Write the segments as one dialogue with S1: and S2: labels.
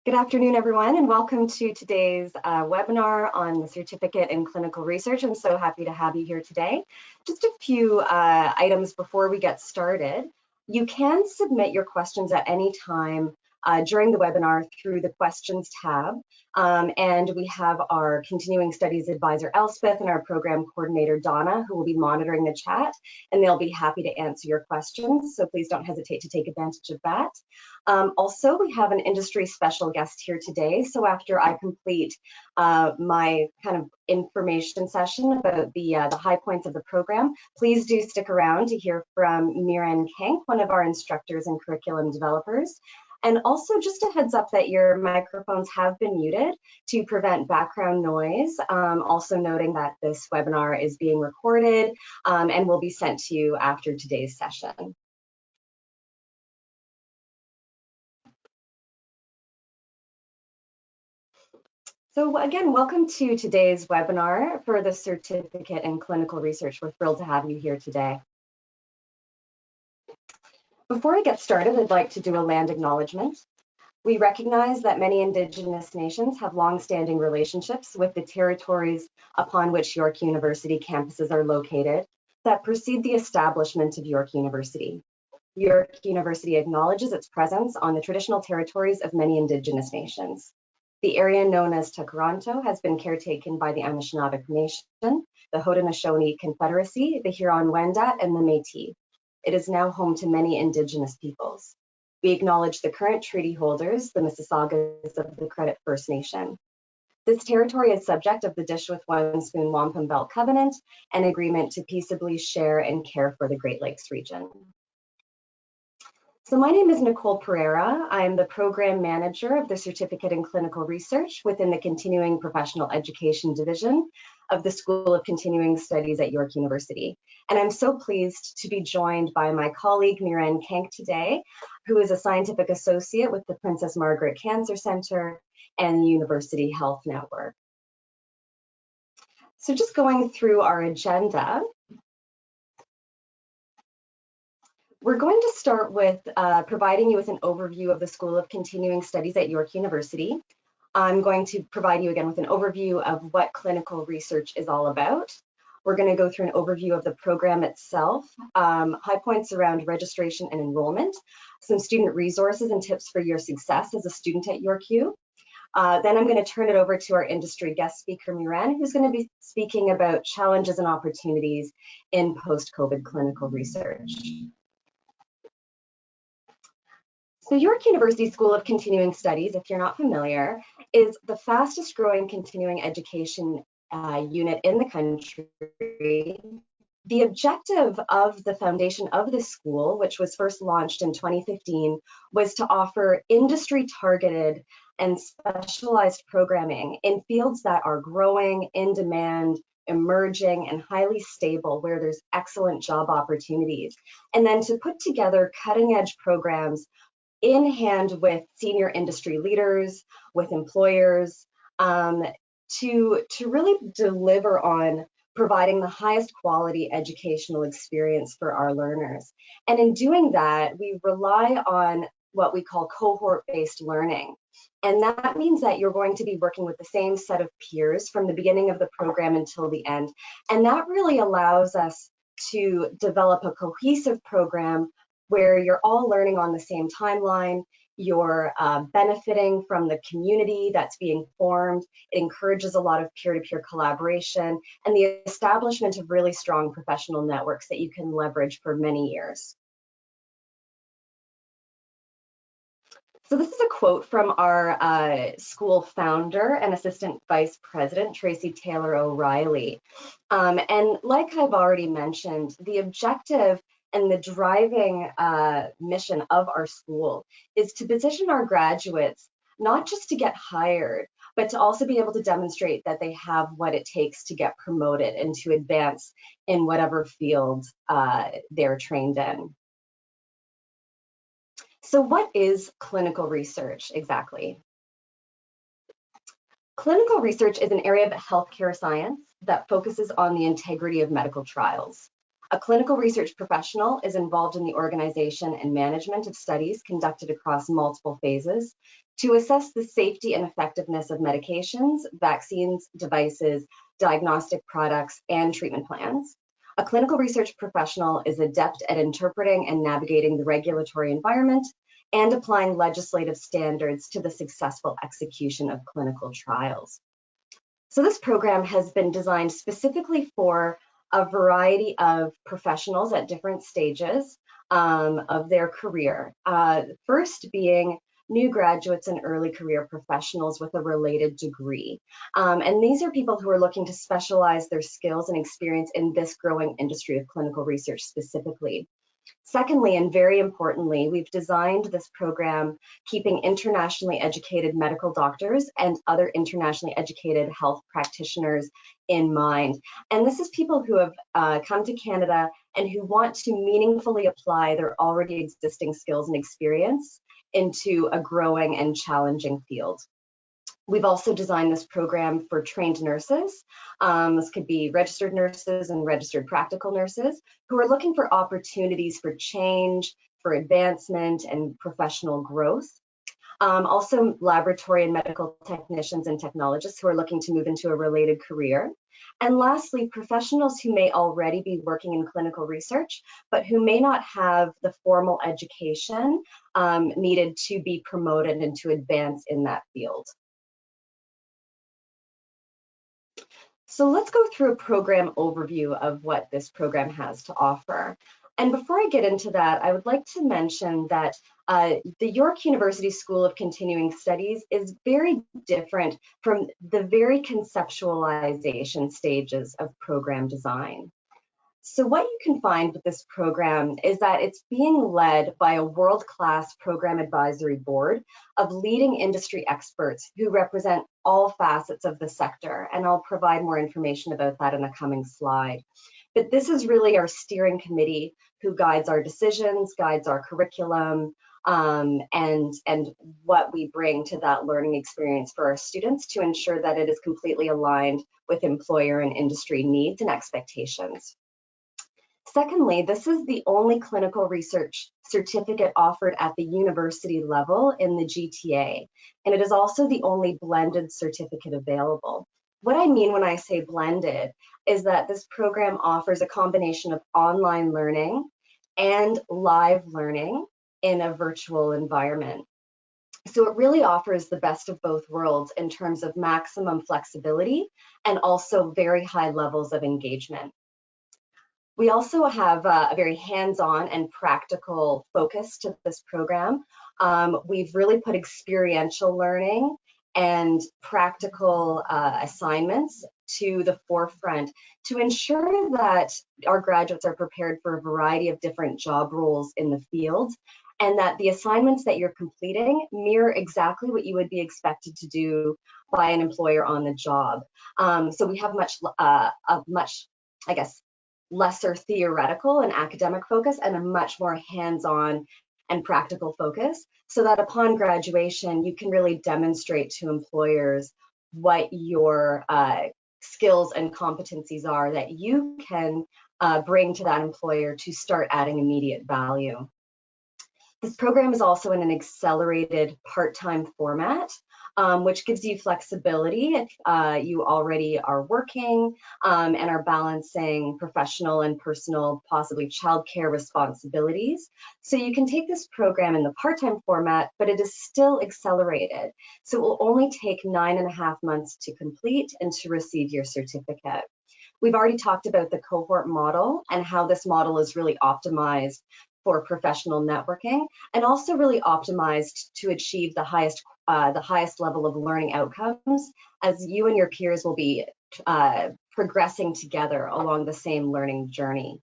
S1: Good afternoon, everyone, and welcome to today's webinar on the Certificate in Clinical Research. I'm so happy to have you here today. Just a few items before we get started. You can submit your questions at any time during the webinar through the questions tab. And we have our continuing studies advisor, Elspeth, and our program coordinator, Donna, who will be monitoring the chat, and they'll be happy to answer your questions. So please don't hesitate to take advantage of that. Also, we have an industry special guest here today. So after I complete my kind of information session about the high points of the program, please do stick around to hear from Miran Kank, one of our instructors and curriculum developers. And also just a heads up that your microphones have been muted to prevent background noise. Also noting that this webinar is being recorded and will be sent to you after today's session. So again, welcome to today's webinar for the Certificate in Clinical Research. We're thrilled to have you here today. Before I get started, I'd like to do a land acknowledgement. We recognize that many Indigenous nations have long-standing relationships with the territories upon which York University campuses are located that precede the establishment of York University. York University acknowledges its presence on the traditional territories of many Indigenous nations. The area known as Takaranto has been caretaken by the Anishinaabe Nation, the Haudenosaunee Confederacy, the Huron-Wendat, and the Métis. It is now home to many Indigenous peoples. We acknowledge the current treaty holders, the Mississaugas of the Credit First Nation. This territory is subject of the Dish with One Spoon Wampum Belt Covenant, an agreement to peaceably share and care for the Great Lakes region. So my name is Nicole Pereira. I am the Program Manager of the Certificate in Clinical Research within the Continuing Professional Education Division of the School of Continuing Studies at York University. And I'm so pleased to be joined by my colleague, Miran Kank, today, who is a Scientific Associate with the Princess Margaret Cancer Center and the University Health Network. So just going through our agenda, we're going to start with providing you with an overview of the School of Continuing Studies at York University. I'm going to provide you again with an overview of what clinical research is all about. We're going to go through an overview of the program itself, high points around registration and enrollment, some student resources and tips for your success as a student at York U. Then I'm going to turn it over to our industry guest speaker, Miran, who's going to be speaking about challenges and opportunities in post-COVID clinical research. So York University School of Continuing Studies, if you're not familiar, is the fastest growing continuing education unit in the country. The objective of the foundation of the school, which was first launched in 2015, was to offer industry-targeted and specialized programming in fields that are growing, in demand, emerging, and highly stable, where there's excellent job opportunities. And then to put together cutting-edge programs in hand with senior industry leaders, with employers, to really deliver on providing the highest quality educational experience for our learners. And in doing that, we rely on what we call cohort-based learning. And that means that you're going to be working with the same set of peers from the beginning of the program until the end. And that really allows us to develop a cohesive program where you're all learning on the same timeline, you're benefiting from the community that's being formed. It encourages a lot of peer-to-peer collaboration and the establishment of really strong professional networks that you can leverage for many years. So this is a quote from our school founder and assistant vice president, Tracy Taylor O'Reilly. And like I've already mentioned, the objective and the driving mission of our school is to position our graduates not just to get hired, but to also be able to demonstrate that they have what it takes to get promoted and to advance in whatever field they're trained in. So what is clinical research exactly? Clinical research is an area of healthcare science that focuses on the integrity of medical trials. A clinical research professional is involved in the organization and management of studies conducted across multiple phases to assess the safety and effectiveness of medications, vaccines, devices, diagnostic products, and treatment plans. A clinical research professional is adept at interpreting and navigating the regulatory environment and applying legislative standards to the successful execution of clinical trials. So this program has been designed specifically for a variety of professionals at different stages of their career. First being new graduates and early career professionals with a related degree. And these are people who are looking to specialize their skills and experience in this growing industry of clinical research specifically. Secondly, and very importantly, we've designed this program keeping internationally educated medical doctors and other internationally educated health practitioners in mind. And this is people who have come to Canada and who want to meaningfully apply their already existing skills and experience into a growing and challenging field. We've also designed this program for trained nurses. This could be registered nurses and registered practical nurses who are looking for opportunities for change, for advancement, and professional growth. Also laboratory and medical technicians and technologists who are looking to move into a related career. And lastly, professionals who may already be working in clinical research, but who may not have the formal education needed to be promoted and to advance in that field. So let's go through a program overview of what this program has to offer. And before I get into that, I would like to mention that the York University School of Continuing Studies is very different from the very conceptualization stages of program design. So what you can find with this program is that it's being led by a world-class program advisory board of leading industry experts who represent all facets of the sector, and I'll provide more information about that in a coming slide. But this is really our steering committee who guides our decisions, guides our curriculum, and what we bring to that learning experience for our students to ensure that it is completely aligned with employer and industry needs and expectations. Secondly, this is the only clinical research certificate offered at the university level in the GTA, and it is also the only blended certificate available. What I mean when I say blended is that this program offers a combination of online learning and live learning in a virtual environment. So it really offers the best of both worlds in terms of maximum flexibility and also very high levels of engagement. We also have a very hands-on and practical focus to this program. We've really put experiential learning and practical assignments to the forefront to ensure that our graduates are prepared for a variety of different job roles in the field, and that the assignments that you're completing mirror exactly what you would be expected to do by an employer on the job. So we have I guess, lesser theoretical and academic focus and a much more hands-on and practical focus, so that upon graduation, you can really demonstrate to employers what your skills and competencies are that you can bring to that employer to start adding immediate value. This program is also in an accelerated part-time format, which gives you flexibility if you already are working and are balancing professional and personal, possibly childcare responsibilities. So you can take this program in the part-time format, but it is still accelerated. So it will only take 9.5 months to complete and to receive your certificate. We've already talked about the cohort model and how this model is really optimized for professional networking, and also really optimized to achieve the highest level of learning outcomes, as you and your peers will be progressing together along the same learning journey.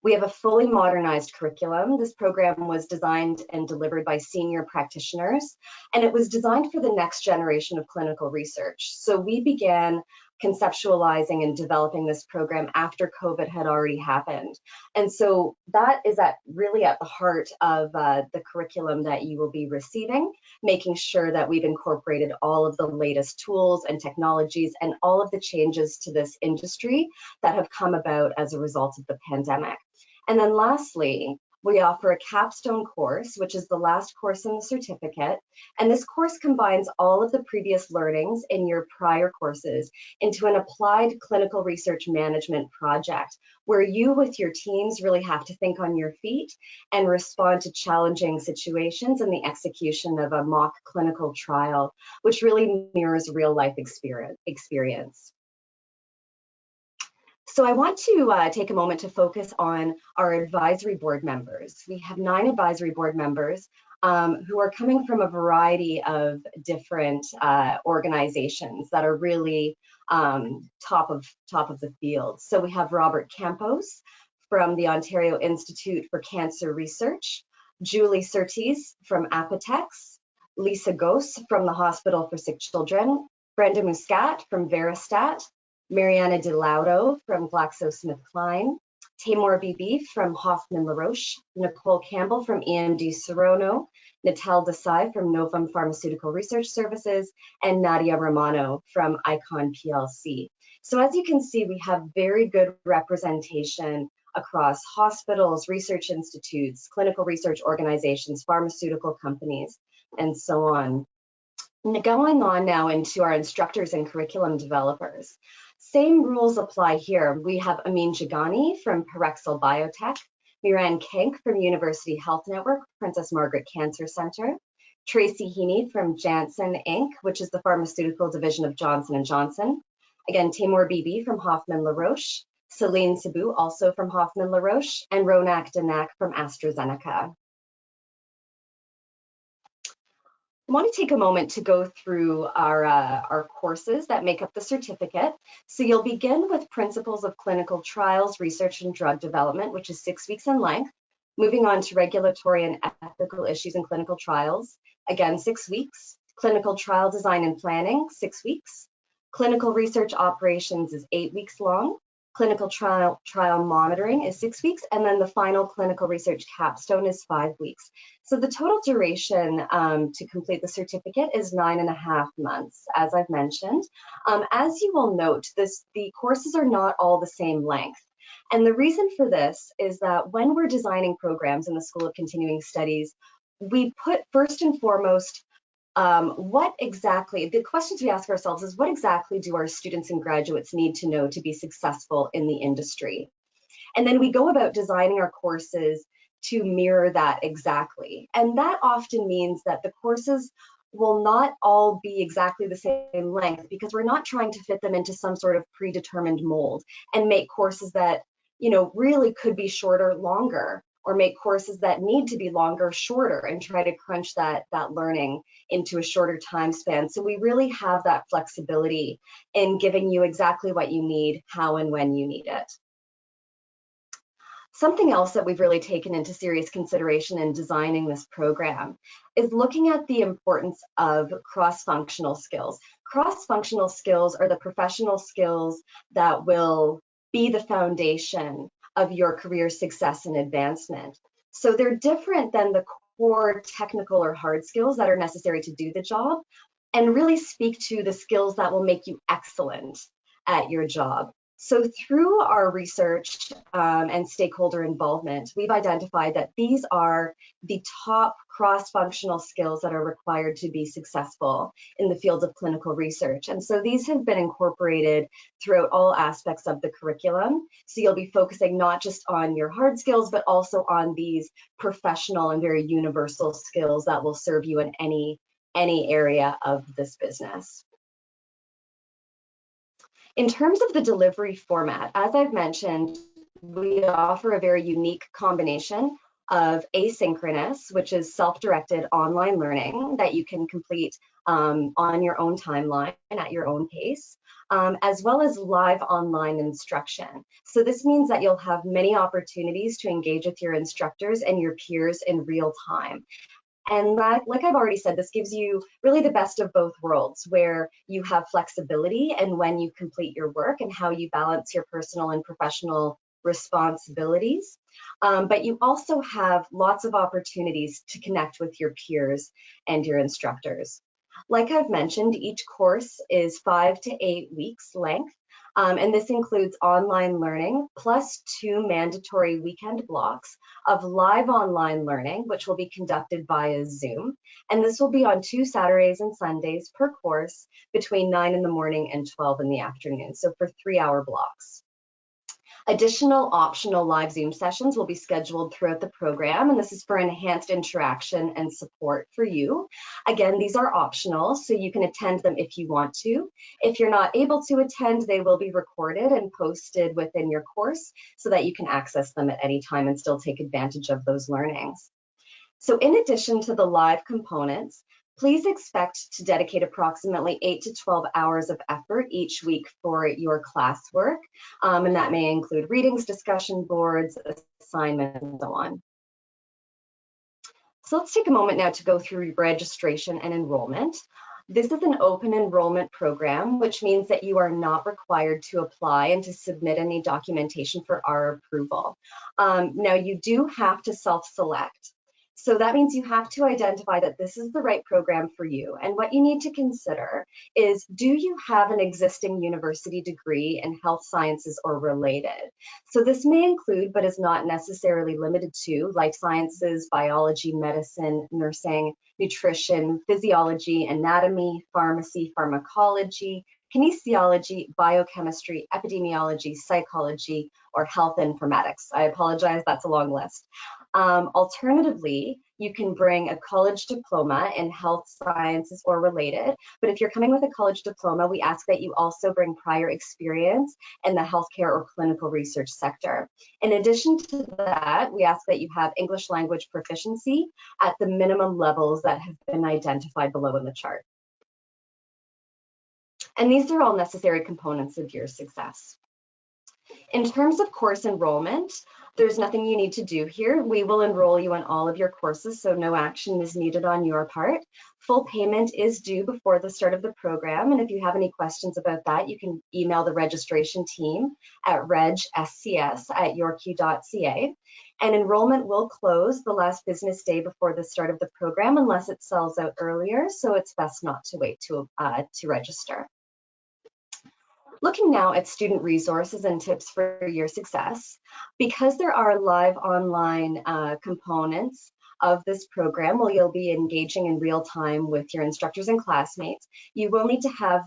S1: We have a fully modernized curriculum. This program was designed and delivered by senior practitioners, and it was designed for the next generation of clinical research. So we began conceptualizing and developing this program after COVID had already happened. And so that is really at the heart of the curriculum that you will be receiving, making sure that we've incorporated all of the latest tools and technologies and all of the changes to this industry that have come about as a result of the pandemic. And then lastly, we offer a capstone course, which is the last course in the certificate. And this course combines all of the previous learnings in your prior courses into an applied clinical research management project, where you with your teams really have to think on your feet and respond to challenging situations in the execution of a mock clinical trial, which really mirrors real life experience. So I want to take a moment to focus on our advisory board members. We have 9 advisory board members who are coming from a variety of different organizations that are really top of the field. So we have Robert Campos from the Ontario Institute for Cancer Research, Julie Surtees from Apotex, Lisa Goss from the Hospital for Sick Children, Brenda Muscat from Veristat, Mariana DeLaudo from GlaxoSmithKline, Tamor Bibi from Hoffman LaRoche, Nicole Campbell from EMD Serono, Natal Desai from Novum Pharmaceutical Research Services, and Nadia Romano from Icon PLC. So as you can see, we have very good representation across hospitals, research institutes, clinical research organizations, pharmaceutical companies, and so on. Going on now into our instructors and curriculum developers. Same rules apply here. We have Amin Jagani from Parexel Biotech, Miran Kenk from University Health Network, Princess Margaret Cancer Center, Tracy Heaney from Janssen Inc., which is the pharmaceutical division of Johnson & Johnson. Again, Tamor Bibi from Hoffman LaRoche, Celine Sabu, also from Hoffman LaRoche, and Ronak Danak from AstraZeneca. I want to take a moment to go through our courses that make up the certificate. So you'll begin with Principles of Clinical Trials, Research and Drug Development, which is 6 weeks in length. Moving on to Regulatory and Ethical Issues in Clinical Trials, again 6 weeks. Clinical Trial Design and Planning, 6 weeks. Clinical Research Operations is 8 weeks long. Clinical trial monitoring is 6 weeks, and then the final clinical research capstone is 5 weeks. So the total duration to complete the certificate is 9.5 months, as I've mentioned. As you will note, the courses are not all the same length. And the reason for this is that when we're designing programs in the School of Continuing Studies, we put first and foremost the questions we ask ourselves is, what exactly do our students and graduates need to know to be successful in the industry? And then we go about designing our courses to mirror that exactly. And that often means that the courses will not all be exactly the same length, because we're not trying to fit them into some sort of predetermined mold and make courses that, really could be shorter, longer, or make courses that need to be longer, shorter, and try to crunch that learning into a shorter time span. So we really have that flexibility in giving you exactly what you need, how and when you need it. Something else that we've really taken into serious consideration in designing this program is looking at the importance of cross-functional skills. Cross-functional skills are the professional skills that will be the foundation of your career success and advancement. So they're different than the core technical or hard skills that are necessary to do the job, and really speak to the skills that will make you excellent at your job. So through our research and stakeholder involvement, we've identified that these are the top cross-functional skills that are required to be successful in the field of clinical research. And so these have been incorporated throughout all aspects of the curriculum. So you'll be focusing not just on your hard skills, but also on these professional and very universal skills that will serve you in any area of this business. In terms of the delivery format, as I've mentioned, we offer a very unique combination of asynchronous, which is self-directed online learning that you can complete on your own timeline and at your own pace, as well as live online instruction. So this means that you'll have many opportunities to engage with your instructors and your peers in real time. And like I've already said, this gives you really the best of both worlds, where you have flexibility in when you complete your work and how you balance your personal and professional responsibilities. But you also have lots of opportunities to connect with your peers and your instructors. Like I've mentioned, each course is 5 to 8 weeks length. And this includes online learning plus 2 mandatory weekend blocks of live online learning, which will be conducted via Zoom. And this will be on 2 Saturdays and Sundays per course between 9 in the morning and 12 in the afternoon, so for 3-hour blocks. Additional optional live Zoom sessions will be scheduled throughout the program, and this is for enhanced interaction and support for you. Again, these are optional, so you can attend them if you want to. If you're not able to attend, they will be recorded and posted within your course so that you can access them at any time and still take advantage of those learnings. So in addition to the live components, please expect to dedicate approximately 8 to 12 hours of effort each week for your classwork, and that may include readings, discussion boards, assignments, and so on. So let's take a moment now to go through registration and enrollment. This is an open enrollment program, which means that you are not required to apply and to submit any documentation for our approval. Now, you do have to self-select. So that means you have to identify that this is the right program for you. And what you need to consider is, do you have an existing university degree in health sciences or related? So this may include, but is not necessarily limited to, life sciences, biology, medicine, nursing, nutrition, physiology, anatomy, pharmacy, pharmacology, kinesiology, biochemistry, epidemiology, psychology, or health informatics. I apologize, that's a long list. Alternatively, you can bring a college diploma in health sciences or related, but if you're coming with a college diploma, we ask that you also bring prior experience in the healthcare or clinical research sector. In addition to that, we ask that you have English language proficiency at the minimum levels that have been identified below in the chart. And these are all necessary components of your success. In terms of course enrollment, there's nothing you need to do here. We will enroll you on all of your courses, so no action is needed on your part. Full payment is due before the start of the program, and if you have any questions about that, you can email the registration team at regscs@yorku.ca. And enrollment will close the last business day before the start of the program unless it sells out earlier, so it's best not to wait to register. Looking now at student resources and tips for your success, because there are live online components of this program where you'll be engaging in real time with your instructors and classmates, you will need to have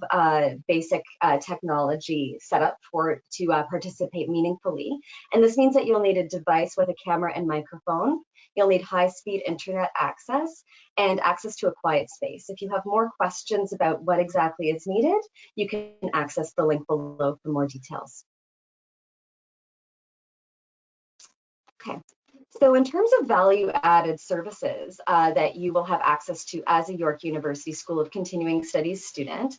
S1: basic technology set up to participate meaningfully. And this means that you'll need a device with a camera and microphone. You'll need high-speed internet access and access to a quiet space. If you have more questions about what exactly is needed, you can access the link below for more details. Okay, so in terms of value-added services that you will have access to as a York University School of Continuing Studies student,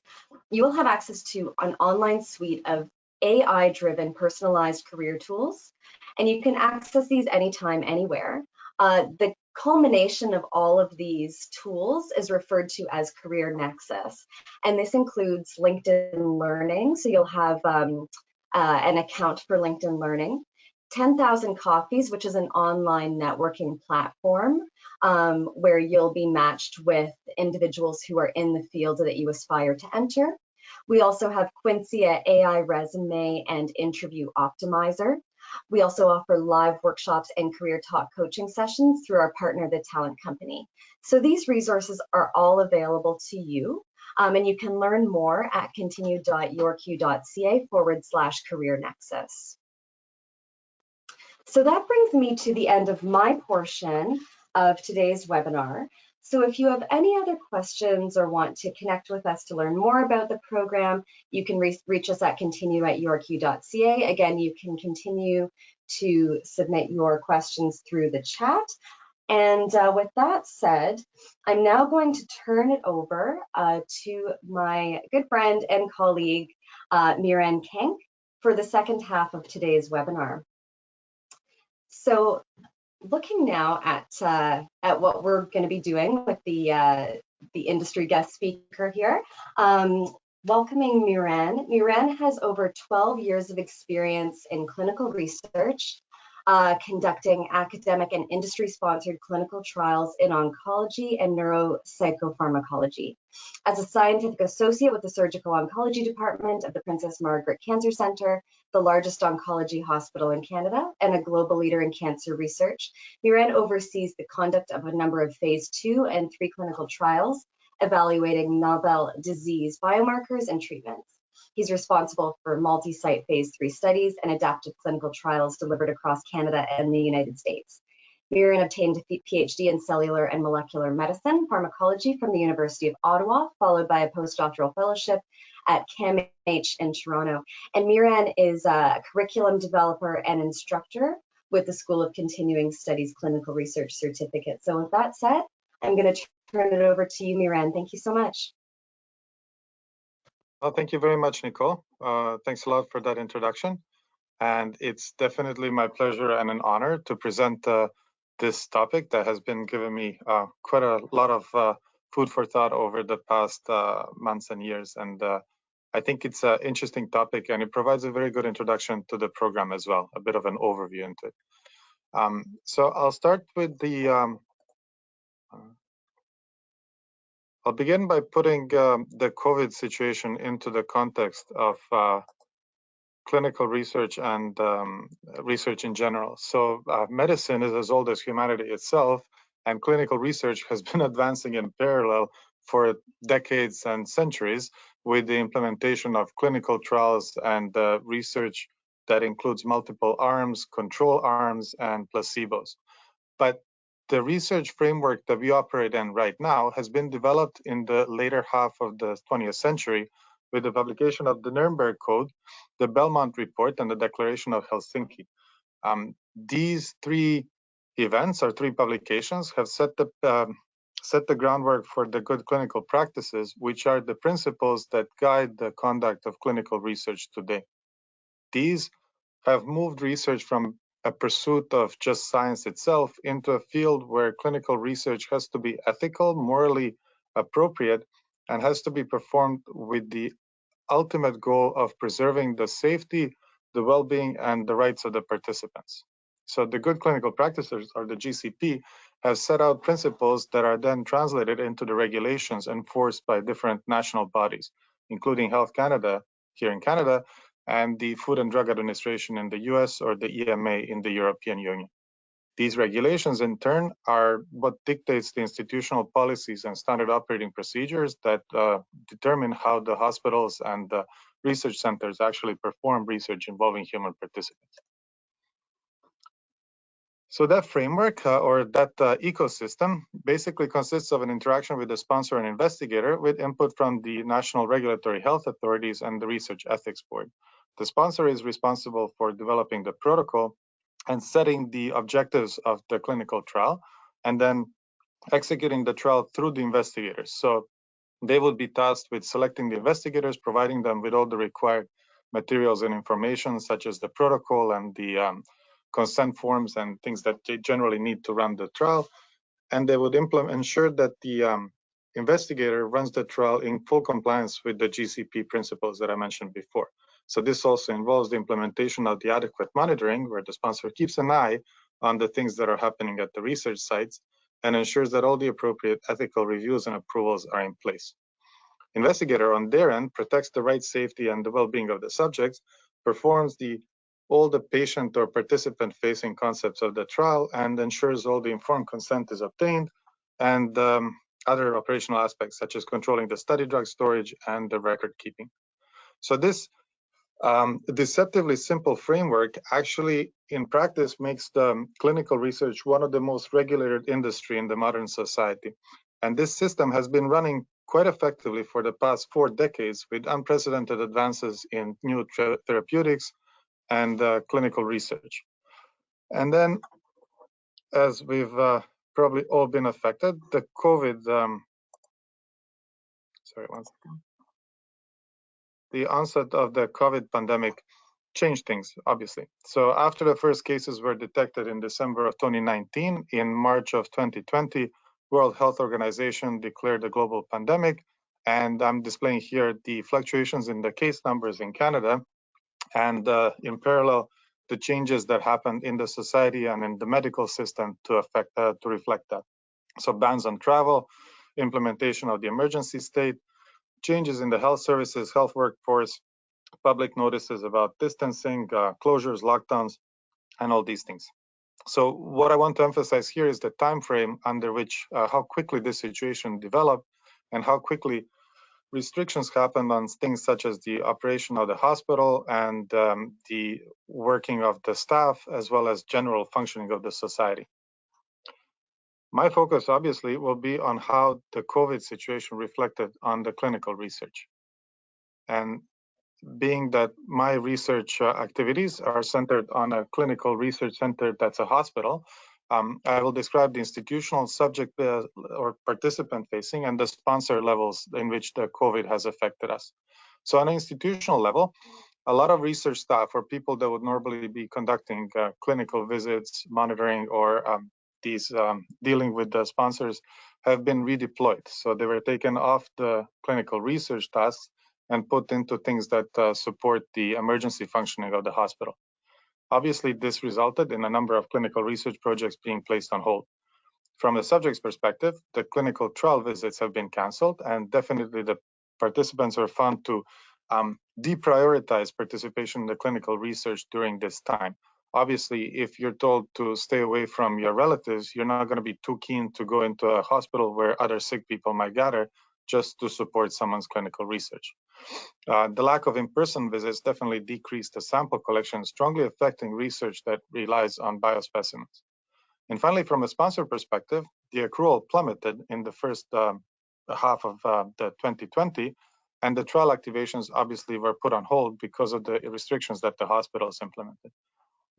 S1: you will have access to an online suite of AI-driven personalized career tools, and you can access these anytime, anywhere. The culmination of all of these tools is referred to as Career Nexus, and this includes LinkedIn Learning, so you'll have an account for LinkedIn Learning, 10,000 Coffees, which is an online networking platform where you'll be matched with individuals who are in the field that you aspire to enter. We also have Quincia AI Resume and Interview Optimizer. We also offer live workshops and career talk coaching sessions through our partner, The Talent Company. So these resources are all available to you, and you can learn more at continue.yorku.ca/career nexus. So that brings me to the end of my portion of today's webinar. So if you have any other questions or want to connect with us to learn more about the program, you can reach us at continue@yorku.ca. Again, you can continue to submit your questions through the chat. And with that said, I'm now going to turn it over to my good friend and colleague, Miran Kank, for the second half of today's webinar. So looking now at what we're going to be doing with the industry guest speaker here. Welcoming Miran. Miran has over 12 years of experience in clinical research, conducting academic and industry-sponsored clinical trials in oncology and neuropsychopharmacology. As a scientific associate with the Surgical Oncology Department of the Princess Margaret Cancer Centre, the largest oncology hospital in Canada, and a global leader in cancer research, Miran oversees the conduct of a number of phase 2 and 3 clinical trials, evaluating novel disease biomarkers and treatments. He's responsible for multi-site phase 3 studies and adaptive clinical trials delivered across Canada and the United States. Miran obtained a PhD in cellular and molecular medicine pharmacology from the University of Ottawa, followed by a postdoctoral fellowship at CAMH in Toronto. And Miran is a curriculum developer and instructor with the School of Continuing Studies Clinical Research Certificate. So with that said, I'm going to turn it over to you, Miran. Thank you so much.
S2: Well, thank you very much, Nicole. Thanks a lot for that introduction. And it's definitely my pleasure and an honor to present this topic that has been giving me quite a lot of food for thought over the past months and years. And I think it's an interesting topic, and it provides a very good introduction to the program as well, a bit of an overview into it. So I'll start with the I'll begin by putting the COVID situation into the context of clinical research and research in general. So medicine is as old as humanity itself, and clinical research has been advancing in parallel for decades and centuries with the implementation of clinical trials and research that includes multiple arms, control arms, and placebos. But the research framework that we operate in right now has been developed in the later half of the 20th century with the publication of the Nuremberg Code, the Belmont Report, and the Declaration of Helsinki. These three events or three publications have set the groundwork for the good clinical practices, which are the principles that guide the conduct of clinical research today. These have moved research from a pursuit of just science itself into a field where clinical research has to be ethical, morally appropriate, and has to be performed with the ultimate goal of preserving the safety, the well-being, and the rights of the participants. So the good clinical practices, or the GCP, have set out principles that are then translated into the regulations enforced by different national bodies, including Health Canada here in Canada, and the Food and Drug Administration in the US, or the EMA in the European Union. These regulations, in turn, are what dictates the institutional policies and standard operating procedures that determine how the hospitals and the research centers actually perform research involving human participants. So that framework or that ecosystem basically consists of an interaction with the sponsor and investigator with input from the national regulatory health authorities and the research ethics board. The sponsor is responsible for developing the protocol and setting the objectives of the clinical trial, and then executing the trial through the investigators. So they would be tasked with selecting the investigators, providing them with all the required materials and information, such as the protocol and the consent forms and things that they generally need to run the trial. And they would ensure that the investigator runs the trial in full compliance with the GCP principles that I mentioned before. So this also involves the implementation of the adequate monitoring, where the sponsor keeps an eye on the things that are happening at the research sites and ensures that all the appropriate ethical reviews and approvals are in place. Investigator, on their end, protects the right safety and the well-being of the subjects, performs all the patient or participant-facing concepts of the trial, and ensures all the informed consent is obtained, and other operational aspects such as controlling the study drug storage and the record keeping. So this deceptively simple framework actually in practice makes the clinical research one of the most regulated industry in the modern society. And this system has been running quite effectively for the past 4 decades with unprecedented advances in new therapeutics and clinical research. And then, as we've probably all been affected, the COVID, the onset of the COVID pandemic changed things, obviously. So after the first cases were detected in December of 2019, in March of 2020, World Health Organization declared a global pandemic. And I'm displaying here the fluctuations in the case numbers in Canada, and in parallel, the changes that happened in the society and in the medical system to reflect that. So bans on travel, implementation of the emergency state, changes in the health services, health workforce, public notices about distancing, closures, lockdowns, and all these things. So what I want to emphasize here is the time frame under which how quickly this situation developed and how quickly restrictions happened on things such as the operation of the hospital and the working of the staff, as well as general functioning of the society. My focus obviously will be on how the COVID situation reflected on the clinical research. And being that my research activities are centered on a clinical research center that's a hospital, I will describe the institutional, subject or participant facing, and the sponsor levels in which the COVID has affected us. So on an institutional level, a lot of research staff or people that would normally be conducting clinical visits, monitoring, or dealing with the sponsors have been redeployed. So they were taken off the clinical research tasks and put into things that support the emergency functioning of the hospital. Obviously, this resulted in a number of clinical research projects being placed on hold. From the subject's perspective, the clinical trial visits have been canceled, and definitely the participants are found to deprioritize participation in the clinical research during this time. Obviously, if you're told to stay away from your relatives, you're not going to be too keen to go into a hospital where other sick people might gather just to support someone's clinical research. The lack of in-person visits definitely decreased the sample collection, strongly affecting research that relies on biospecimens. And finally, from a sponsor perspective, the accrual plummeted in the first half of the 2020, and the trial activations obviously were put on hold because of the restrictions that the hospitals implemented.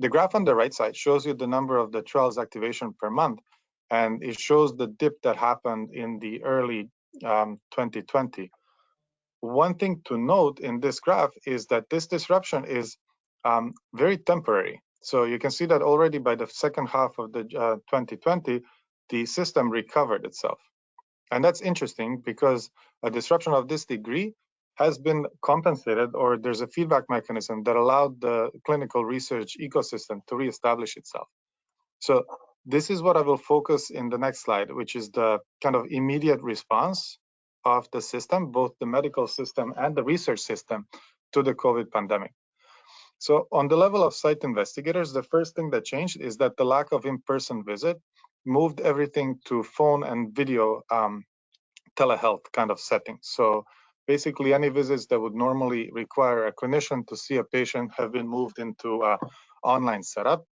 S2: The graph on the right side shows you the number of the trials activation per month, and it shows the dip that happened in the early 2020. One thing to note in this graph is that this disruption is very temporary. So you can see that already by the second half of the 2020, the system recovered itself. And that's interesting because a disruption of this degree has been compensated, or there's a feedback mechanism that allowed the clinical research ecosystem to reestablish itself. So this is what I will focus in the next slide, which is the kind of immediate response of the system, both the medical system and the research system, to the COVID pandemic. So on the level of site investigators, the first thing that changed is that the lack of in-person visit moved everything to phone and video telehealth kind of settings. So basically any visits that would normally require a clinician to see a patient have been moved into an online setup,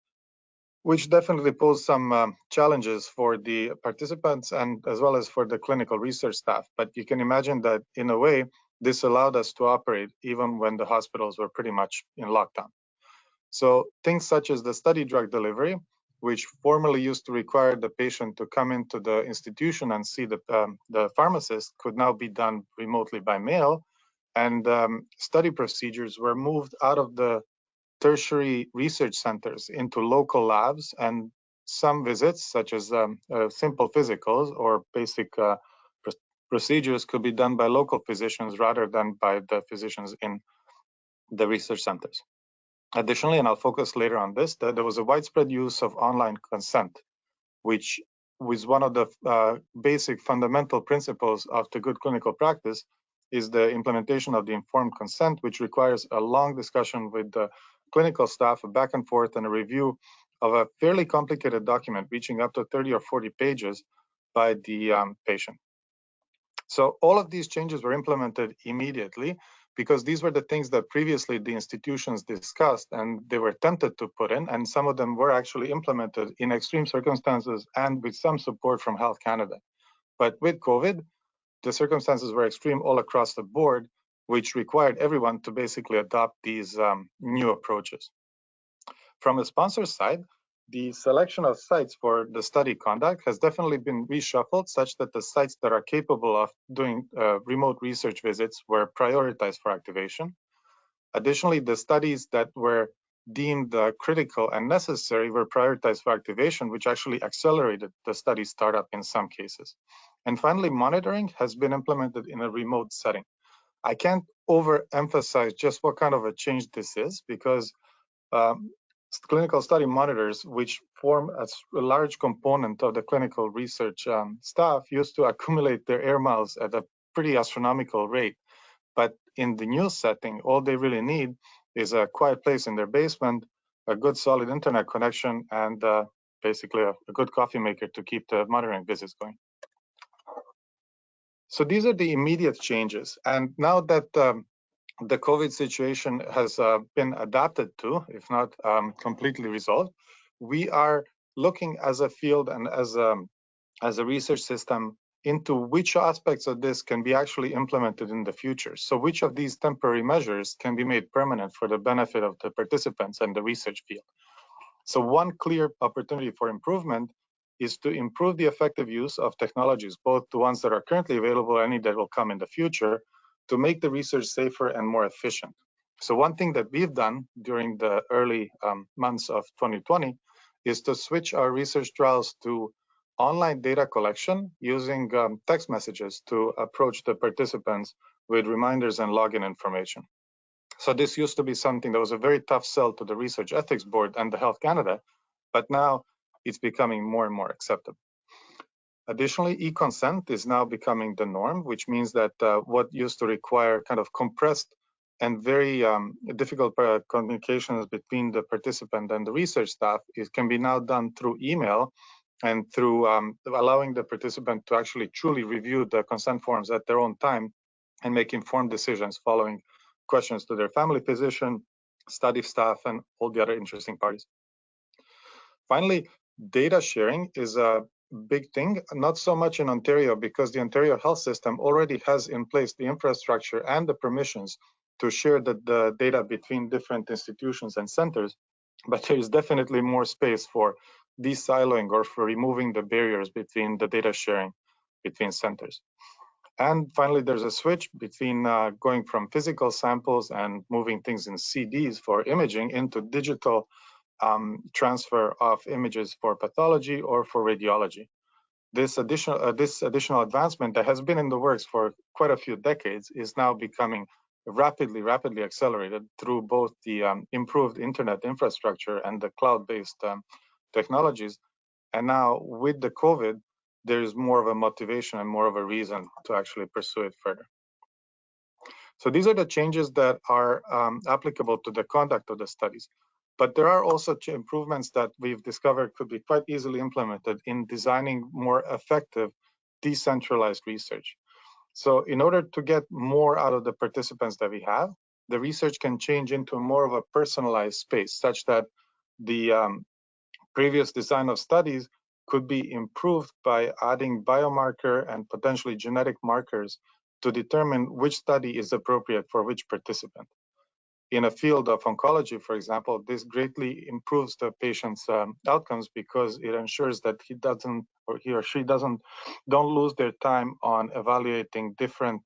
S2: which definitely posed some challenges for the participants and as well as for the clinical research staff. But you can imagine that in a way, this allowed us to operate even when the hospitals were pretty much in lockdown. So things such as the study drug delivery, which formerly used to require the patient to come into the institution and see the pharmacist, could now be done remotely by mail. And study procedures were moved out of the tertiary research centers into local labs, and some visits, such as simple physicals or basic procedures, could be done by local physicians rather than by the physicians in the research centers. Additionally, and I'll focus later on this, that there was a widespread use of online consent, which was one of the basic fundamental principles of the good clinical practice, is the implementation of the informed consent, which requires a long discussion with the clinical staff, a back and forth, and a review of a fairly complicated document reaching up to 30 or 40 pages by the patient. So all of these changes were implemented immediately because these were the things that previously the institutions discussed and they were tempted to put in, and some of them were actually implemented in extreme circumstances and with some support from Health Canada. But with COVID, the circumstances were extreme all across the board, which required everyone to basically adopt these new approaches. From the sponsor side, the selection of sites for the study conduct has definitely been reshuffled such that the sites that are capable of doing remote research visits were prioritized for activation. Additionally, the studies that were deemed critical and necessary were prioritized for activation, which actually accelerated the study startup in some cases. And finally, monitoring has been implemented in a remote setting. I can't overemphasize just what kind of a change this is, because clinical study monitors, which form a large component of the clinical research staff, used to accumulate their air miles at a pretty astronomical rate. But in the new setting, all they really need is a quiet place in their basement, a good solid internet connection, and basically a good coffee maker to keep the monitoring visits going. So these are the immediate changes. And now that the COVID situation has been adapted to, if not completely resolved, we are looking as a field and as a research system into which aspects of this can be actually implemented in the future. So which of these temporary measures can be made permanent for the benefit of the participants and the research field. So one clear opportunity for improvement is to improve the effective use of technologies, both the ones that are currently available and any that will come in the future, to make the research safer and more efficient. So one thing that we've done during the early months of 2020 is to switch our research trials to online data collection using text messages to approach the participants with reminders and login information. So this used to be something that was a very tough sell to the Research Ethics Board and the Health Canada, but now it's becoming more and more acceptable. Additionally, e-consent is now becoming the norm, which means that what used to require kind of compressed and very difficult communications between the participant and the research staff can be now done through email and through allowing the participant to actually truly review the consent forms at their own time and make informed decisions following questions to their family physician, study staff, and all the other interesting parties. Finally, data sharing is a big thing, not so much in Ontario because the Ontario health system already has in place the infrastructure and the permissions to share the data between different institutions and centers, but there is definitely more space for de-siloing or for removing the barriers between the data sharing between centers. And finally, there's a switch between going from physical samples and moving things in CDs for imaging into digital transfer of images for pathology or for radiology. This additional advancement that has been in the works for quite a few decades is now becoming rapidly accelerated through both the improved internet infrastructure and the cloud-based technologies. And now with the COVID, there's more of a motivation and more of a reason to actually pursue it further. So these are the changes that are applicable to the conduct of the studies. But there are also improvements that we've discovered could be quite easily implemented in designing more effective decentralized research. So in order to get more out of the participants that we have, the research can change into more of a personalized space such that the previous design of studies could be improved by adding biomarker and potentially genetic markers to determine which study is appropriate for which participant. In a field of oncology, for example, this greatly improves the patient's outcomes because it ensures that he or she don't lose their time on evaluating different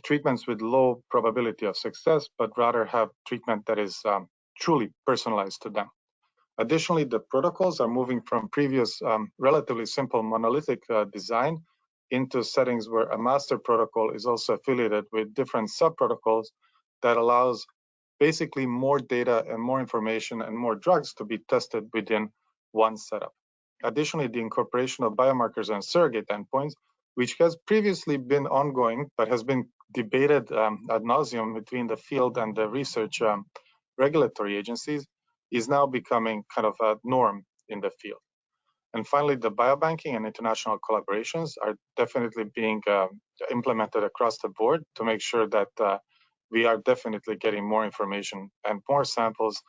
S2: treatments with low probability of success, but rather have treatment that is truly personalized to them. Additionally, the protocols are moving from previous relatively simple monolithic design into settings where a master protocol is also affiliated with different sub-protocols that allows basically more data and more information and more drugs to be tested within one setup. Additionally, the incorporation of biomarkers and surrogate endpoints, which has previously been ongoing but has been debated ad nauseum between the field and the research regulatory agencies, is now becoming kind of a norm in the field. And finally, the biobanking and international collaborations are definitely being implemented across the board to make sure that we are definitely getting more information and more samples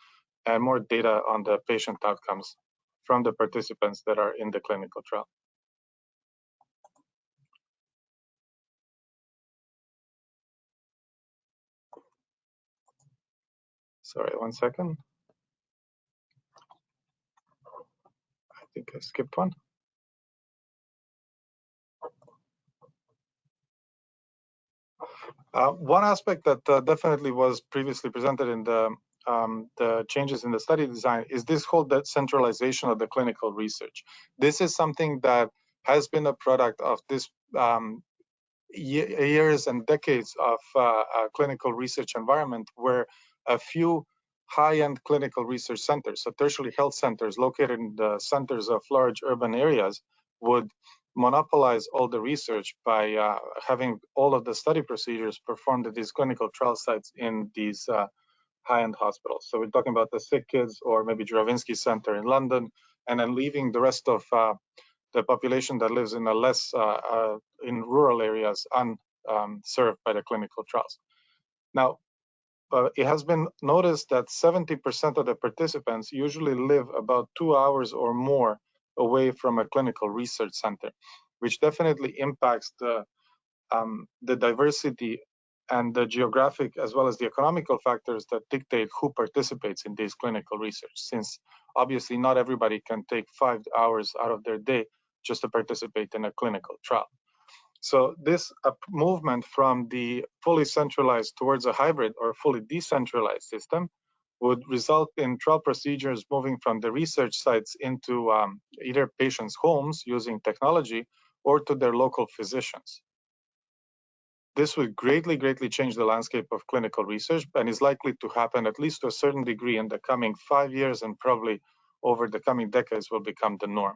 S2: and more data on the patient outcomes from the participants that are in the clinical trial. Sorry, 1 second. I think I skipped one. One aspect that definitely was previously presented in the changes in the study design is this whole decentralization of the clinical research. This is something that has been a product of this years and decades of clinical research environment where a few high-end clinical research centers, so tertiary health centers located in the centers of large urban areas, would monopolize all the research by having all of the study procedures performed at these clinical trial sites in these high-end hospitals. So we're talking about the Sick Kids or maybe Juravinsky Center in London, and then leaving the rest of the population that lives in a less in rural areas unserved by the clinical trials. Now, it has been noticed that 70% of the participants usually live about 2 hours or more away from a clinical research center, which definitely impacts the diversity and the geographic as well as the economical factors that dictate who participates in this clinical research, since obviously not everybody can take 5 hours out of their day just to participate in a clinical trial. So this movement from the fully centralized towards a hybrid or fully decentralized system would result in trial procedures moving from the research sites into either patients' homes using technology or to their local physicians. This would greatly change the landscape of clinical research and is likely to happen at least to a certain degree in the coming 5 years, and probably over the coming decades will become the norm.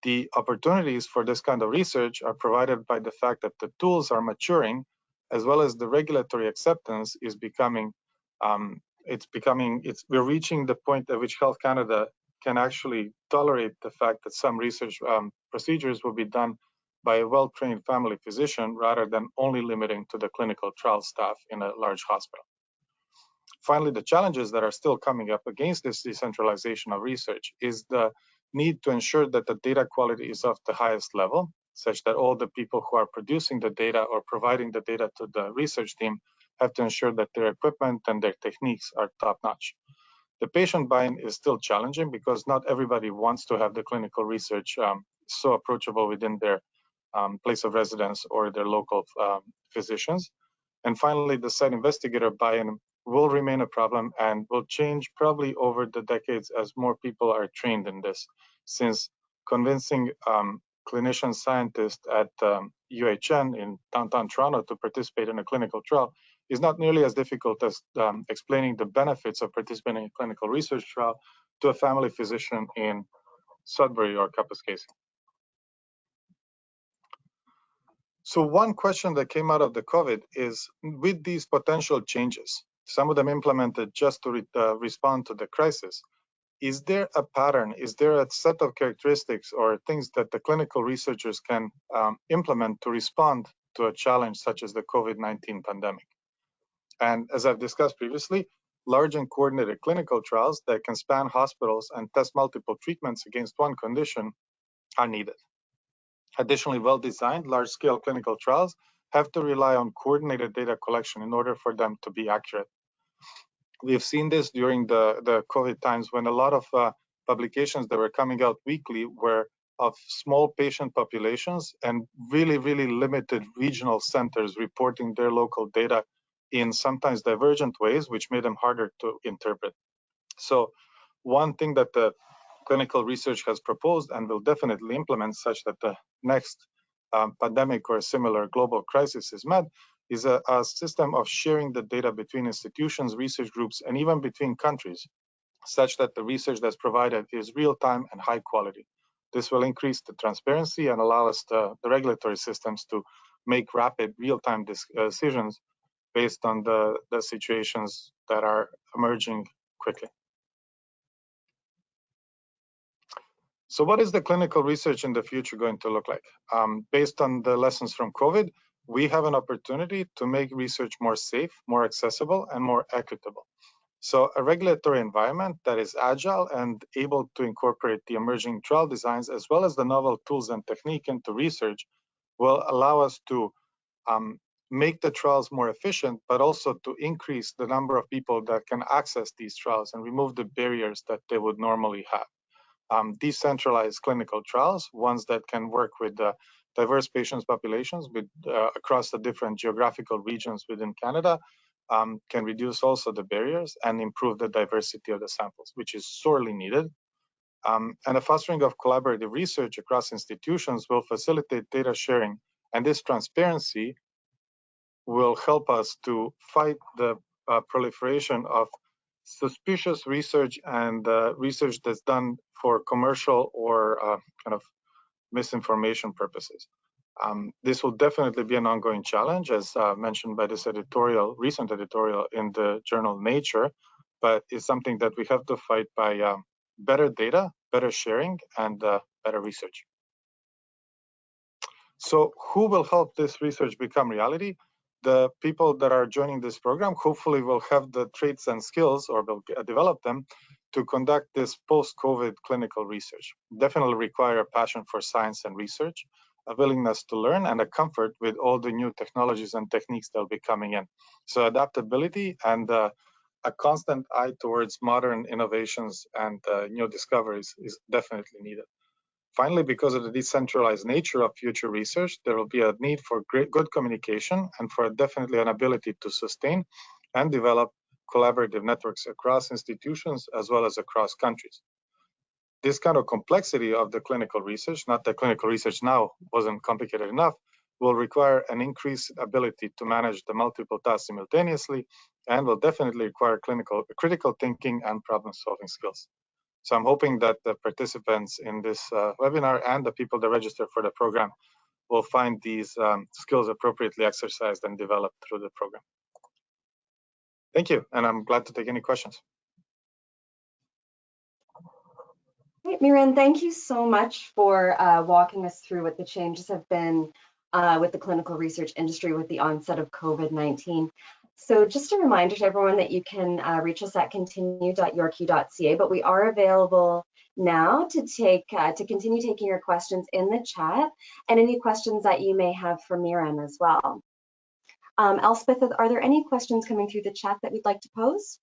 S2: The opportunities for this kind of research are provided by the fact that the tools are maturing, as well as the regulatory acceptance is becoming, we're reaching the point at which Health Canada can actually tolerate the fact that some research procedures will be done by a well-trained family physician rather than only limiting to the clinical trial staff in a large hospital. Finally, the challenges that are still coming up against this decentralization of research is the need to ensure that the data quality is of the highest level, such that all the people who are producing the data or providing the data to the research team have to ensure that their equipment and their techniques are top-notch. The patient buy-in is still challenging because not everybody wants to have the clinical research so approachable within their place of residence or their local physicians. And finally, the site investigator buy-in will remain a problem and will change probably over the decades as more people are trained in this, since convincing clinician scientists at UHN in downtown Toronto to participate in a clinical trial is not nearly as difficult as explaining the benefits of participating in a clinical research trial to a family physician in Sudbury or Kapuskasing. So one question that came out of the COVID is, with these potential changes, some of them implemented just to respond to the crisis, is there a pattern? Is there a set of characteristics or things that the clinical researchers can implement to respond to a challenge such as the COVID-19 pandemic? And as I've discussed previously, large and coordinated clinical trials that can span hospitals and test multiple treatments against one condition are needed. Additionally, well-designed, large-scale clinical trials have to rely on coordinated data collection in order for them to be accurate. We've seen this during the COVID times when a lot of publications that were coming out weekly were of small patient populations and really limited regional centers reporting their local data in sometimes divergent ways, which made them harder to interpret. So one thing that the clinical research has proposed and will definitely implement, such that the next pandemic or a similar global crisis is met, is a system of sharing the data between institutions, research groups, and even between countries, such that the research that's provided is real-time and high quality. This will increase the transparency and allow us the regulatory systems to make rapid real-time decisions based on the situations that are emerging quickly. So what is the clinical research in the future going to look like? Based on the lessons from COVID, we have an opportunity to make research more safe, more accessible, and more equitable. So a regulatory environment that is agile and able to incorporate the emerging trial designs as well as the novel tools and technique into research will allow us to make the trials more efficient, but also to increase the number of people that can access these trials and remove the barriers that they would normally have. decentralized clinical trials, ones that can work with diverse patients populations with, across the different geographical regions within Canada, can reduce also the barriers and improve the diversity of the samples, which is sorely needed. And the fostering of collaborative research across institutions will facilitate data sharing, and this transparency will help us to fight the proliferation of suspicious research and research that's done for commercial or kind of misinformation purposes. This will definitely be an ongoing challenge, as mentioned by this recent editorial in the journal Nature, but it's something that we have to fight by better data, better sharing, and better research. So who will help this research become reality? The people that are joining this program hopefully will have the traits and skills, or will develop them, to conduct this post-COVID clinical research. Definitely require a passion for science and research, a willingness to learn, and a comfort with all the new technologies and techniques that will be coming in. So adaptability and a constant eye towards modern innovations and new discoveries is definitely needed. Finally, because of the decentralized nature of future research, there will be a need for good communication and for definitely an ability to sustain and develop collaborative networks across institutions as well as across countries. This kind of complexity of the clinical research, not that clinical research now wasn't complicated enough, will require an increased ability to manage the multiple tasks simultaneously, and will definitely require critical thinking and problem-solving skills. So I'm hoping that the participants in this webinar and the people that register for the program will find these skills appropriately exercised and developed through the program. Thank you, and I'm glad to take any questions.
S1: Great, Miran, thank you so much for walking us through what the changes have been with the clinical research industry with the onset of COVID-19. So just a reminder to everyone that you can reach us at continue.yorku.ca, but we are available now to continue taking your questions in the chat and any questions that you may have for Miran as well. Elspeth, are there any questions coming through the chat that we'd like to pose?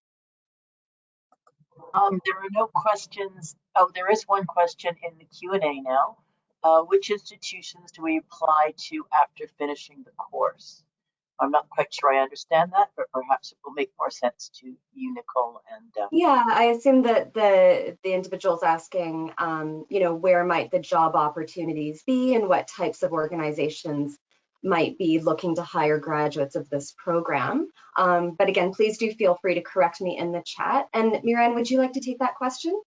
S3: There are no questions. Oh, there is one question in the Q&A now. Which institutions do we apply to after finishing the course? I'm not quite sure I understand that, but perhaps it will make more sense to you, Nicole. And
S1: yeah, I assume that the individual's asking, you know, where might the job opportunities be and what types of organizations might be looking to hire graduates of this program. But again, please do feel free to correct me in the chat. And Miran, would you like to take that question?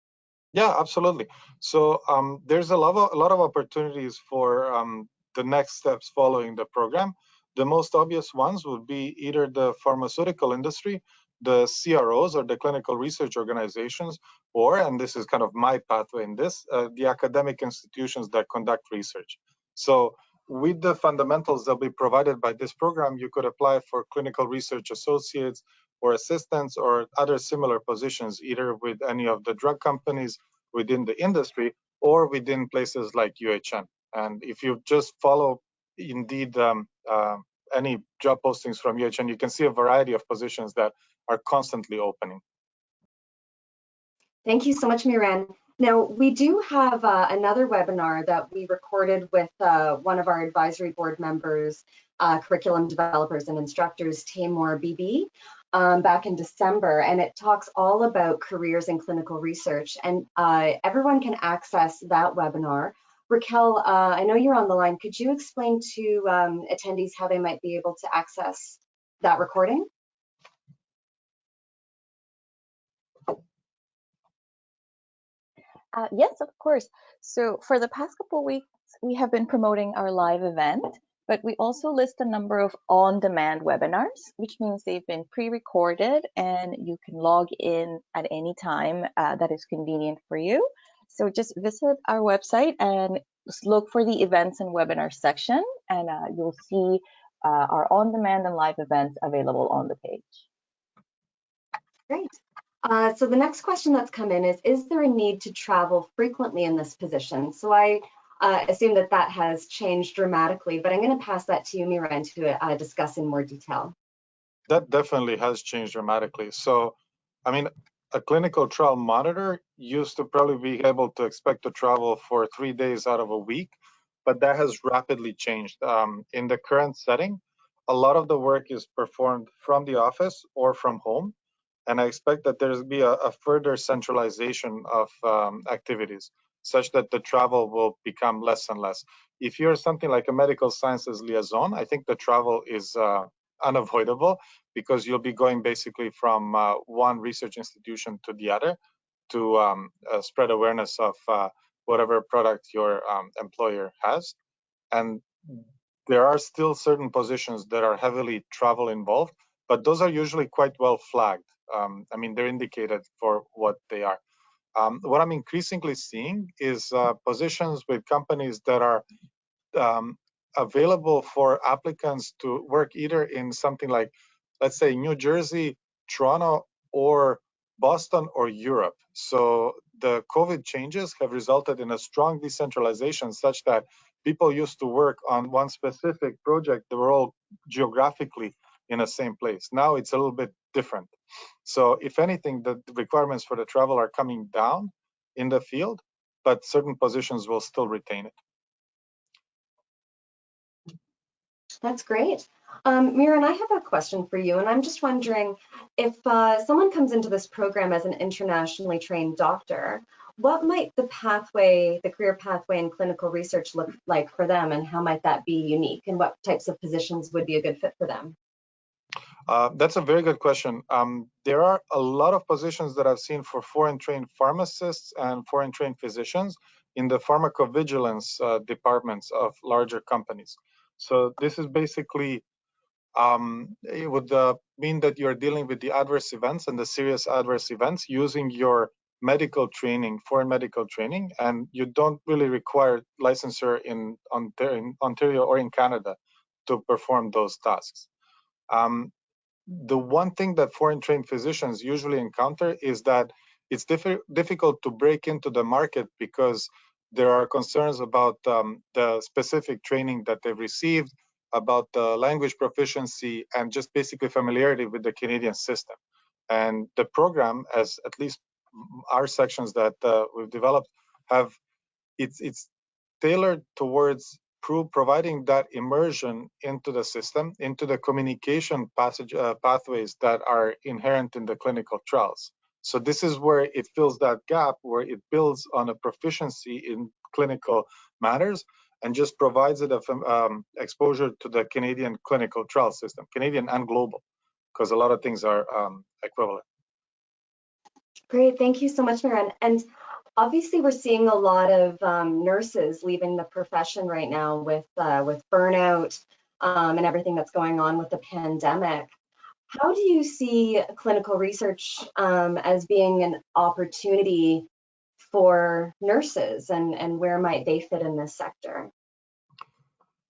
S2: Yeah, absolutely. So there's a lot of opportunities for the next steps following the program. The most obvious ones would be either the pharmaceutical industry, the CROs or the clinical research organizations, or, and this is kind of my pathway in this, the academic institutions that conduct research. So with the fundamentals that will be provided by this program, you could apply for clinical research associates or assistants or other similar positions, either with any of the drug companies within the industry or within places like UHN. And if you just follow Indeed any job postings from UHN, you can see a variety of positions that are constantly opening.
S1: Thank you so much, Miran. Now, we do have another webinar that we recorded with one of our advisory board members, curriculum developers and instructors, Taimur Bibi, back in December, and it talks all about careers in clinical research, and everyone can access that webinar. Raquel, I know you're on the line. Could you explain to attendees how they might be able to access that recording?
S4: Yes, of course. So for the past couple of weeks, we have been promoting our live event, but we also list a number of on-demand webinars, which means they've been pre-recorded and you can log in at any time that is convenient for you. So just visit our website and look for the events and webinars section, and you'll see our on-demand and live events available on the page.
S1: Great. So the next question that's come in is there a need to travel frequently in this position? So I assume that that has changed dramatically, but I'm going to pass that to you, Miran, to discuss in more detail.
S2: That definitely has changed dramatically. So, I mean, a clinical trial monitor used to probably be able to expect to travel for 3 days out of a week, but that has rapidly changed. In the current setting, a lot of the work is performed from the office or from home, and I expect that there's be a further centralization of activities, such that the travel will become less and less. If you're something like a medical sciences liaison, I think the travel is unavoidable, because you'll be going basically from one research institution to the other to spread awareness of whatever product your employer has. And there are still certain positions that are heavily travel involved, but those are usually quite well flagged. I mean, they're indicated for what they are. What I'm increasingly seeing is positions with companies that are um, available for applicants to work either in something like, let's say, New Jersey, Toronto, or Boston, or Europe. So the COVID changes have resulted in a strong decentralization, such that people used to work on one specific project. They were all geographically in the same place. Now it's a little bit different. So if anything, the requirements for the travel are coming down in the field, but certain positions will still retain it.
S1: That's great. Miran, I have a question for you, and I'm just wondering if someone comes into this program as an internationally trained doctor, what might the pathway, the career pathway in clinical research look like for them, and how might that be unique, and what types of positions would be a good fit for them?
S2: That's a very good question. There are a lot of positions that I've seen for foreign trained pharmacists and foreign trained physicians in the pharmacovigilance departments of larger companies. So this is basically, it would mean that you're dealing with the adverse events and the serious adverse events using your medical training, foreign medical training, and you don't really require licensure in Ontario or in Canada to perform those tasks. The one thing that foreign trained physicians usually encounter is that it's difficult to break into the market, because there are concerns about the specific training that they've received, about the language proficiency, and just basically familiarity with the Canadian system. And the program, as at least our sections that we've developed, have it's tailored towards providing that immersion into the system, into the communication pathways that are inherent in the clinical trials. So this is where it fills that gap, where it builds on a proficiency in clinical matters and just provides it exposure to the Canadian clinical trial system, Canadian and global, because a lot of things are equivalent.
S1: Great, thank you so much, Miran. And obviously, we're seeing a lot of nurses leaving the profession right now with burnout and everything that's going on with the pandemic. How do you see clinical research as being an opportunity for nurses, and where might they fit in this sector?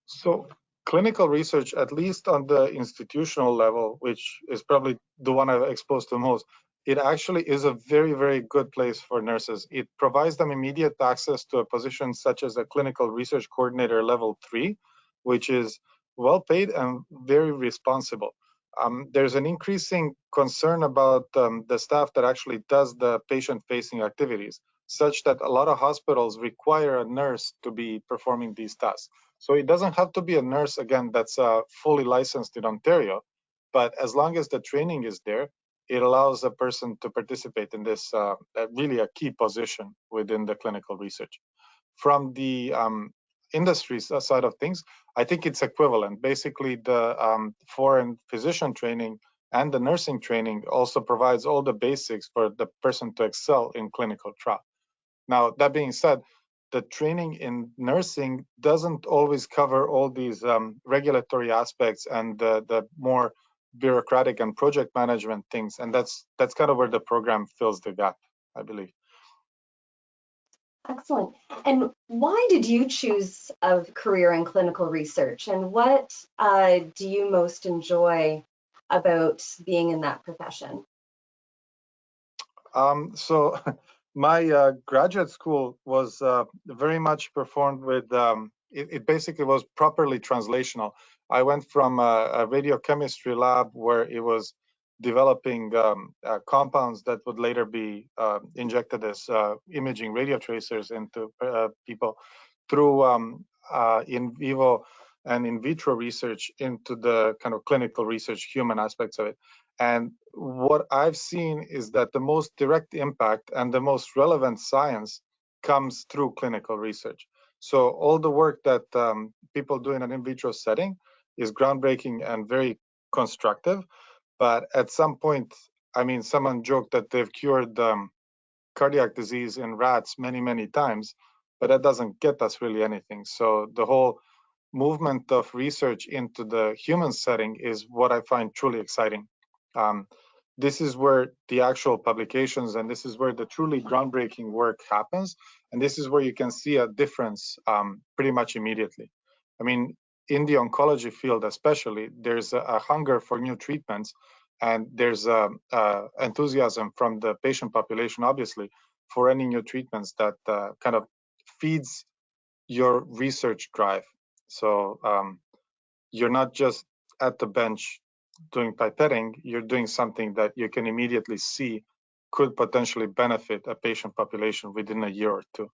S2: So clinical research, at least on the institutional level, which is probably the one I've exposed to most, it actually is a very, very good place for nurses. It provides them immediate access to a position such as a clinical research coordinator level 3, which is well paid and very responsible. There's an increasing concern about the staff that actually does the patient-facing activities, such that a lot of hospitals require a nurse to be performing these tasks. So it doesn't have to be a nurse, again, that's fully licensed in Ontario, but as long as the training is there, it allows a person to participate in this really a key position within the clinical research. From the industry side of things, I think it's equivalent. Basically, the foreign physician training and the nursing training also provides all the basics for the person to excel in clinical trial. Now, that being said, the training in nursing doesn't always cover all these regulatory aspects and the more bureaucratic and project management things, and that's kind of where the program fills the gap, I believe.
S1: Excellent. And why did you choose a career in clinical research, and what do you most enjoy about being in that profession?
S2: So my graduate school was very much performed with, it basically was properly translational. I went from a radiochemistry lab where it was developing compounds that would later be injected as imaging radio tracers into people, through in vivo and in vitro research into the kind of clinical research, human aspects of it. And what I've seen is that the most direct impact and the most relevant science comes through clinical research. So all the work that people do in an in vitro setting is groundbreaking and very constructive. But at some point, I mean, someone joked that they've cured cardiac disease in rats many, many times, but that doesn't get us really anything. So the whole movement of research into the human setting is what I find truly exciting. This is where the actual publications, and this is where the truly groundbreaking work happens. And this is where you can see a difference pretty much immediately. I mean, in the oncology field especially, there's a hunger for new treatments, and there's enthusiasm from the patient population, obviously, for any new treatments that kind of feeds your research drive. So you're not just at the bench doing pipetting, you're doing something that you can immediately see could potentially benefit a patient population within a year or two.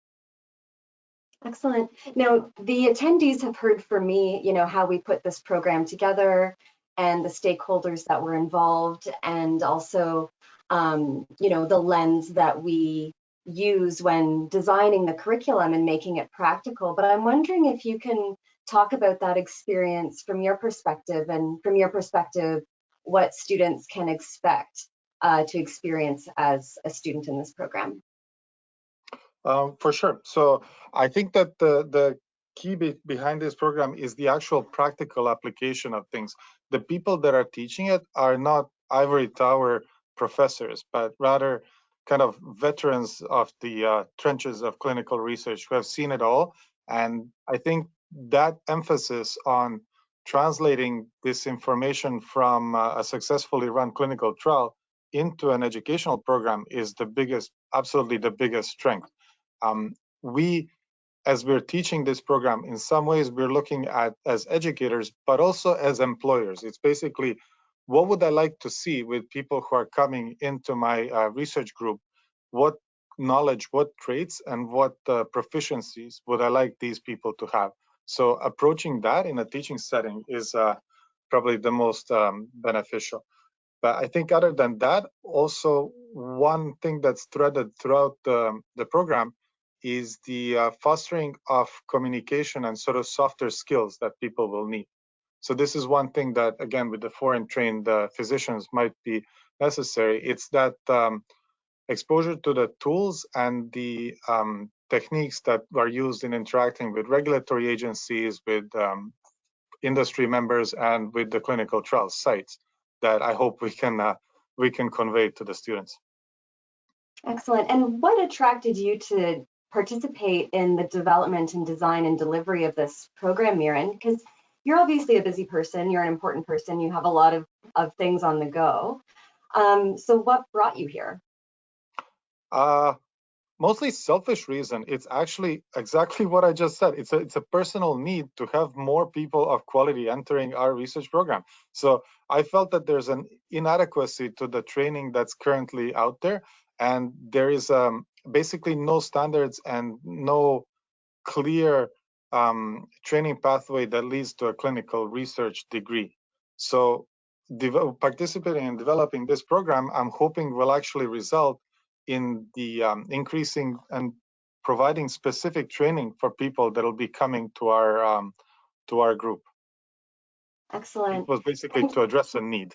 S1: Excellent. Now, the attendees have heard from me, how we put this program together and the stakeholders that were involved, and also, the lens that we use when designing the curriculum and making it practical. But I'm wondering if you can talk about that experience from your perspective, and from your perspective, what students can expect to experience as a student in this program.
S2: For sure. So I think that the key behind this program is the actual practical application of things. The people that are teaching it are not ivory tower professors, but rather kind of veterans of the trenches of clinical research who have seen it all. And I think that emphasis on translating this information from a successfully run clinical trial into an educational program is the biggest, absolutely the biggest strength. We, as we're teaching this program, in some ways we're looking at as educators, but also as employers. It's basically, what would I like to see with people who are coming into my research group? What knowledge, what traits, and what proficiencies would I like these people to have? So approaching that in a teaching setting is probably the most beneficial. But I think other than that, also one thing that's threaded throughout the program is the fostering of communication and sort of softer skills that people will need. So this is one thing that, again, with the foreign trained physicians might be necessary. It's that exposure to the tools and the techniques that are used in interacting with regulatory agencies, with industry members, and with the clinical trial sites that I hope we can convey to the students.
S1: Excellent. And what attracted you to participate in the development and design and delivery of this program, Miran? Because you're obviously a busy person, you're an important person, you have a lot of things on the go. So what brought you here?
S2: Mostly selfish reason. It's actually exactly what I just said. It's a personal need to have more people of quality entering our research program. So I felt that there's an inadequacy to the training that's currently out there, and there is basically no standards and no clear training pathway that leads to a clinical research degree. So participating in developing this program, I'm hoping will actually result in the increasing and providing specific training for people that will be coming to our group.
S1: Excellent.
S2: It was basically to address a need,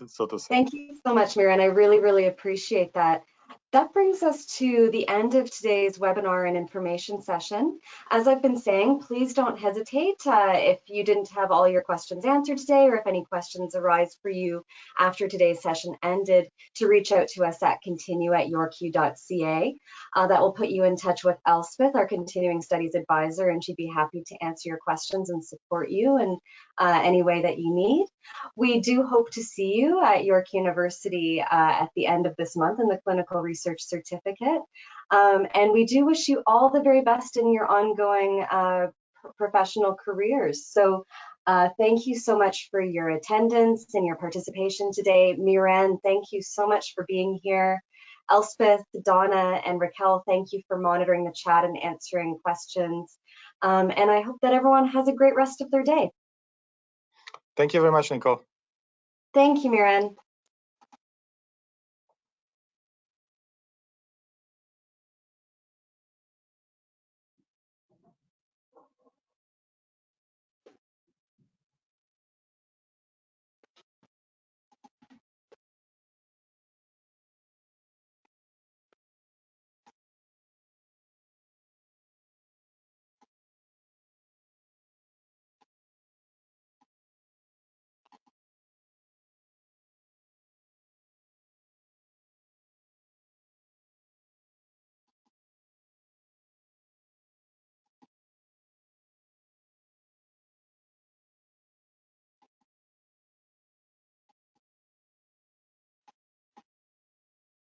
S2: so to say.
S1: Thank you so much, Miran. I really, really appreciate that. That brings us to the end of today's webinar and information session. As I've been saying, please don't hesitate if you didn't have all your questions answered today, or if any questions arise for you after today's session ended, to reach out to us at continue@yorku.ca. That will put you in touch with Elspeth, our continuing studies advisor, and she'd be happy to answer your questions and support you in any way that you need. We do hope to see you at York University at the end of this month in the Clinical Research Certificate. And we do wish you all the very best in your ongoing professional careers. So Thank you so much for your attendance and your participation today. Miran, thank you so much for being here. Elspeth, Donna, and Raquel, thank you for monitoring the chat and answering questions. And I hope that everyone has a great rest of their day.
S2: Thank you very much, Nicole.
S1: Thank you, Miran.